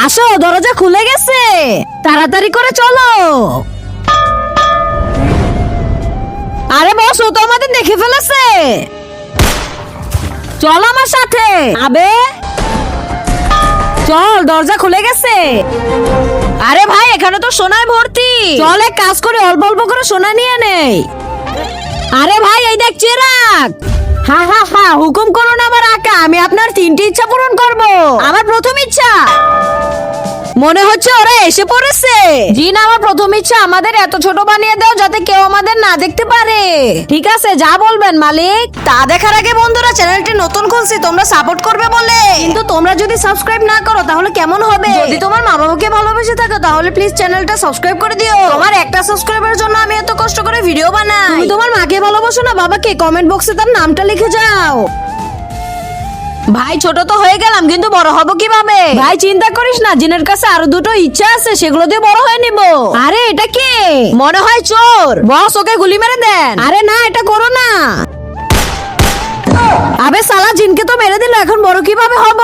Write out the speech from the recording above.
আসো, দরজা খুলে গেছে, তাড়াতাড়ি করে চলো। আরে বস, ও তো আমাদের দেখে ফেলেছে। চল আমার সাথে। আবে চল, দরজা খুলে গেছে। আরে ভাই, এখানে তো সোনায় ভর্তি। চল এক কাজ করে অল্প অল্প করে সোনা নিয়ে নেই। আরে ভাই, এই দেখ চিরাগ। হ্যাঁ হ্যাঁ হ্যাঁ, হুকুম করুন আমার আকা, আমি আপনার 3টি ইচ্ছা পূরণ করব। আমার প্রথম ইচ্ছা, মনে হচ্ছে ওরা এসে পড়েছে। জি না, আমার প্রথম ইচ্ছা আমাদের এত ছোট বানিয়ে দাও যাতে কেউ আমাদের না দেখতে পারে। ঠিক আছে, যা বলবেন মালিক। তা দেখার আগে বন্ধুরা, চ্যানেলটি নতুন খুলছি, তোমরা সাপোর্ট করবে বলে, কিন্তু তোমরা যদি সাবস্ক্রাইব না করো তাহলে কেমন হবে? যদি তোমার মা বাবাকে ভালোবেসে থাকো তাহলে প্লিজ চ্যানেলটা সাবস্ক্রাইব করে দিও। তোমার একটা সাবস্ক্রাইবের জন্য আমি এত কষ্ট করে ভিডিও বানাই। তুমি তোমার মাকে ভালোবাসো না বাবাকে? কমেন্ট বক্সে তার নামটা লিখে যাও। ভাই, ছোট তো হয়ে গেলাম, কিন্তু বড় হব কিভাবে? ভাই চিন্তা করিস না, জিনের কাছে আরো দুটো ইচ্ছা আছে, সেগুলো দিয়ে বড় হয়ে নিব। আরে এটা কে? মনে হয় চোর। বস, ওকে গুলি মেরে দেন। আরে না, এটা করো না। আবে সালা, জিনকে তো মেরে দিল, এখন বড় কিভাবে হব?